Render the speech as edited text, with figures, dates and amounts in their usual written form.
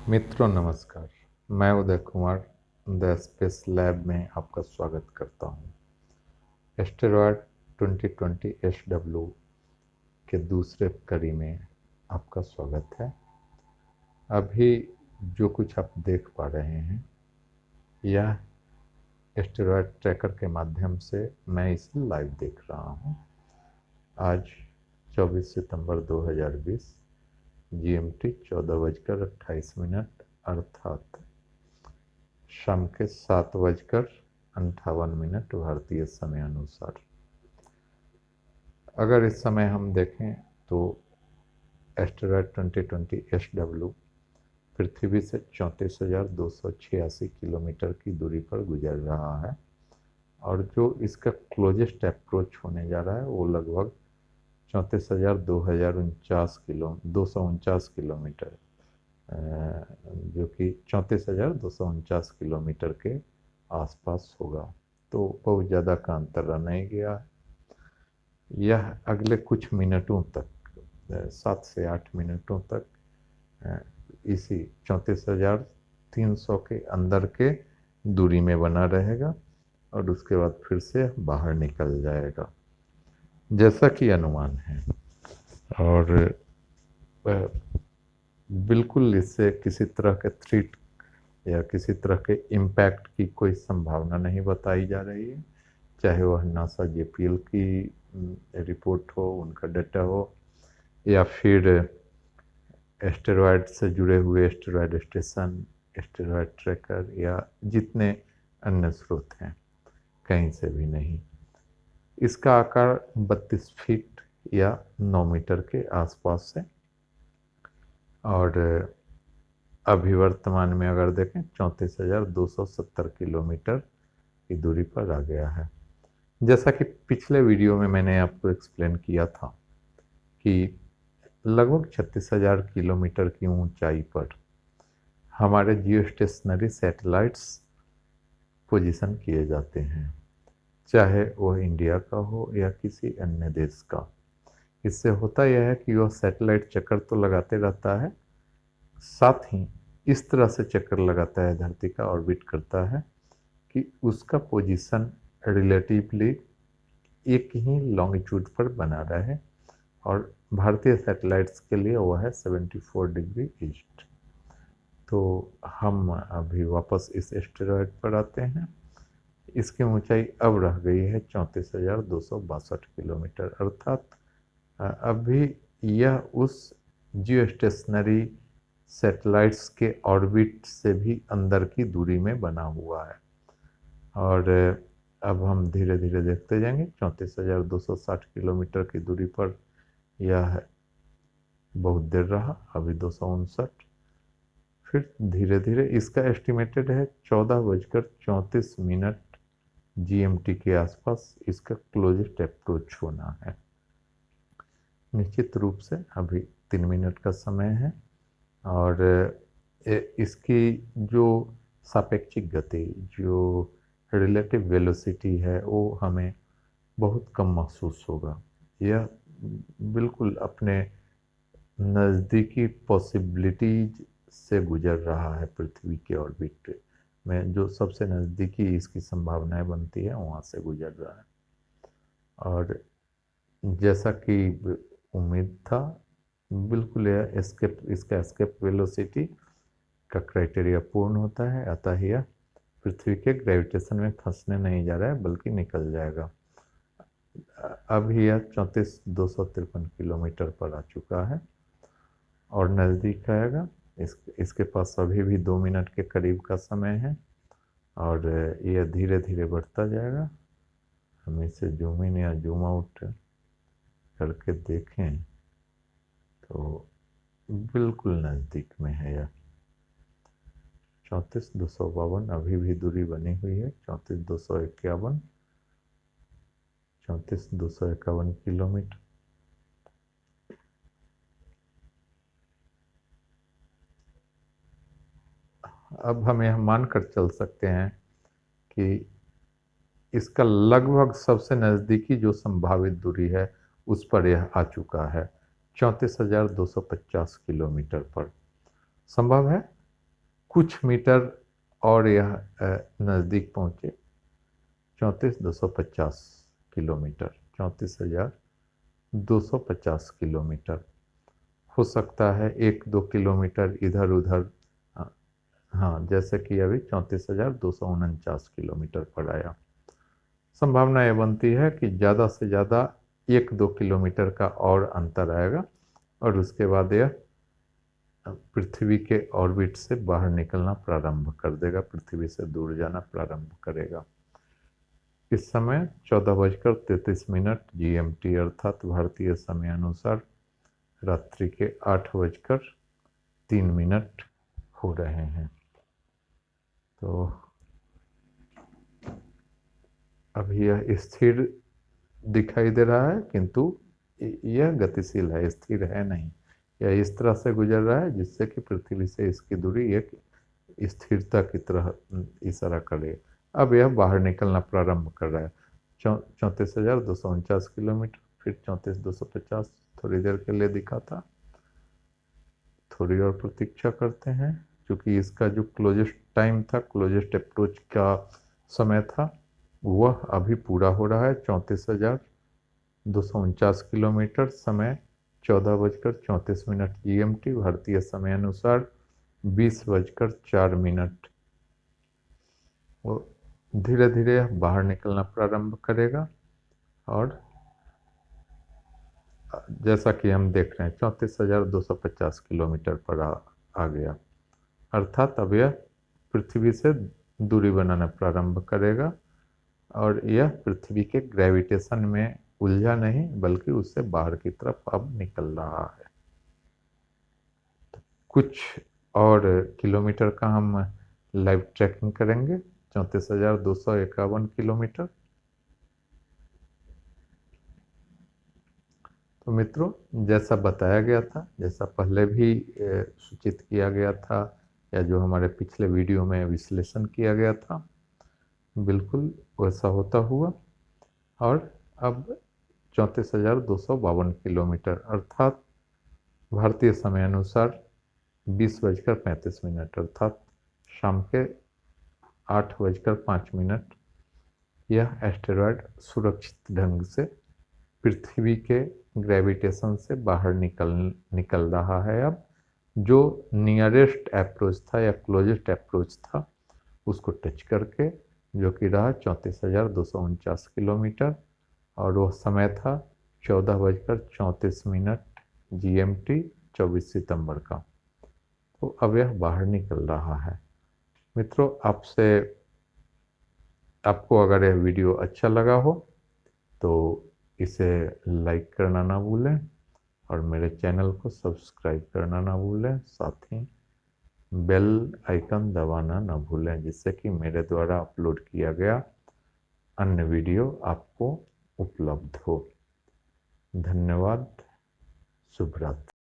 मित्रों नमस्कार। मैं Uday Kumar the space lab में आपका स्वागत करता हूं। एस्टेरॉयड 2020 SW के दूसरे कड़ी में आपका स्वागत है। अभी जो कुछ आप देख पा रहे हैं यह एस्टेरॉयड ट्रैकर के माध्यम से मैं इसे लाइव देख रहा हूं। आज 24 सितंबर 2020 GMT 14:28 अर्थात शाम के 7:58 भारतीय समय अनुसार। अगर इस समय हम देखें तो एस्टेरॉयड 2020 SW पृथ्वी से 34,286 किलोमीटर की दूरी पर गुजर रहा है और जो इसका क्लोजेस्ट अप्रोच होने जा रहा है वो लगभग 249 किलोमीटर, जो कि 34,249 किलोमीटर के आसपास होगा। तो बहुत ज़्यादा का अंतर रह नहीं गया है। यह अगले कुछ मिनटों तक 7 से 8 मिनटों तक इसी 34,300 के अंदर के दूरी में बना रहेगा और उसके बाद फिर से बाहर निकल जाएगा जैसा कि अनुमान है। और बिल्कुल इससे किसी तरह के थ्रेट या किसी तरह के इम्पैक्ट की कोई संभावना नहीं बताई जा रही है, चाहे वह नासा JPL की रिपोर्ट हो, उनका डाटा हो, या फिर एस्टेरॉयड से जुड़े हुए एस्टेरॉयड स्टेशन, एस्टेरॉयड ट्रैकर या जितने अन्य स्रोत हैं, कहीं से भी नहीं। इसका आकार 32 फीट या 9 मीटर के आसपास है और अभी वर्तमान में अगर देखें 34,270 किलोमीटर की दूरी पर आ गया है। जैसा कि पिछले वीडियो में मैंने आपको एक्सप्लेन किया था कि लगभग 36,000 किलोमीटर की ऊंचाई पर हमारे जियो स्टेशनरी सैटेलाइट्स पोजीशन किए जाते हैं, चाहे वह इंडिया का हो या किसी अन्य देश का। इससे होता यह है कि वह सैटेलाइट चक्कर तो लगाते रहता है, साथ ही इस तरह से चक्कर लगाता है, धरती का ऑर्बिट करता है कि उसका पोजीशन रिलेटिवली एक ही लॉन्गिट्यूड पर बना रहे और भारतीय सैटेलाइट्स के लिए वह है 74 डिग्री ईस्ट। तो हम अभी वापस इस एस्टेरॉयड पर आते हैं। इसकी ऊंचाई अब रह गई है 34,262 किलोमीटर, अर्थात अभी यह उस जियो स्टेशनरी सैटेलाइट्स के ऑर्बिट से भी अंदर की दूरी में बना हुआ है। और अब हम धीरे धीरे देखते जाएंगे। 34,260 किलोमीटर की दूरी पर यह बहुत देर रहा, अभी 259, फिर धीरे धीरे इसका एस्टिमेटेड है 14:34 GMT के आसपास इसका क्लोजेस्ट अप्रोच होना है। निश्चित रूप से अभी 3 मिनट का समय है और इसकी जो सापेक्षिक गति, जो रिलेटिव वेलोसिटी है, वो हमें बहुत कम महसूस होगा। यह बिल्कुल अपने नज़दीकी पॉसिबिलिटीज से गुजर रहा है। पृथ्वी के ऑर्बिट में जो सबसे नज़दीकी इसकी संभावनाएं बनती है वहाँ से गुजर रहा है। और जैसा कि उम्मीद था, बिल्कुल यह इसका एस्केप वेलोसिटी का क्राइटेरिया पूर्ण होता है, अतः यह पृथ्वी के ग्रेविटेशन में फंसने नहीं जा रहा है बल्कि निकल जाएगा। अभी यह 34,253 किलोमीटर पर आ चुका है और नज़दीक आएगा। इसके पास अभी भी 2 मिनट के करीब का समय है और यह धीरे धीरे बढ़ता जाएगा। हम इसे जूम इन या जूम आउट करके देखें तो बिल्कुल नज़दीक में है यह। 34,252 अभी भी दूरी बनी हुई है। 34,251, 34,251 किलोमीटर। अब हम यह मानकर चल सकते हैं कि इसका लगभग सबसे नज़दीकी जो संभावित दूरी है उस पर यह आ चुका है 34,250 किलोमीटर पर। संभव है कुछ मीटर और यह नज़दीक पहुँचे 34,250 किलोमीटर, 34,250 किलोमीटर। हो सकता है 1-2 किलोमीटर इधर उधर, हाँ, जैसे कि अभी 34,249 किलोमीटर पर आया। संभावना यह बनती है कि ज़्यादा से ज़्यादा 1-2 किलोमीटर का और अंतर आएगा और उसके बाद यह पृथ्वी के ऑर्बिट से बाहर निकलना प्रारंभ कर देगा, पृथ्वी से दूर जाना प्रारंभ करेगा। इस समय 14:33 GMT अर्थात भारतीय समय अनुसार रात्रि के 8:03 हो रहे हैं। तो अभी यह स्थिर दिखाई दे रहा है, किंतु यह गतिशील है, स्थिर है नहीं। यह इस तरह से गुजर रहा है जिससे कि पृथ्वी से इसकी दूरी एक स्थिरता की तरह इशारा करे। अब यह बाहर निकलना प्रारंभ कर रहा है। 34,249 किलोमीटर, फिर 34,250 थोड़ी देर के लिए दिखा था। थोड़ी और प्रतीक्षा करते हैं, क्योंकि इसका जो क्लोजेस्ट टाइम था, क्लोजेस्ट अप्रोच का समय था, वह अभी पूरा हो रहा है। 34,249 किलोमीटर, समय 14:34 GMT, भारतीय समय अनुसार 20:04। वो धीरे धीरे बाहर निकलना प्रारंभ करेगा और जैसा कि हम देख रहे हैं 34,250 किलोमीटर पर आ गया, अर्थात अब यह पृथ्वी से दूरी बनाना प्रारंभ करेगा और यह पृथ्वी के ग्रेविटेशन में उलझा नहीं, बल्कि उससे बाहर की तरफ अब निकल रहा है। कुछ और किलोमीटर का हम लाइव ट्रैकिंग करेंगे। 34,251 किलोमीटर। तो मित्रों, जैसा बताया गया था, जैसा पहले भी सूचित किया गया था, या जो हमारे पिछले वीडियो में विश्लेषण किया गया था, बिल्कुल वैसा होता हुआ। और अब 34,252 किलोमीटर, अर्थात भारतीय समय अनुसार 20:35, अर्थात शाम के 8:05, यह एस्टेरॉयड सुरक्षित ढंग से पृथ्वी के ग्रेविटेशन से बाहर निकल रहा है। अब जो नियरेस्ट अप्रोच था या क्लोजेस्ट अप्रोच था, उसको टच करके, जो कि रहा 34,249 किलोमीटर, और वह समय था 14:34 GMT 24 सितंबर का। तो अब यह बाहर निकल रहा है। मित्रों, आपको अगर यह वीडियो अच्छा लगा हो तो इसे लाइक करना ना भूलें और मेरे चैनल को सब्सक्राइब करना ना भूलें। साथ ही बेल आइकन दबाना ना भूलें, जिससे कि मेरे द्वारा अपलोड किया गया अन्य वीडियो आपको उपलब्ध हो। धन्यवाद। शुभ रात्रि।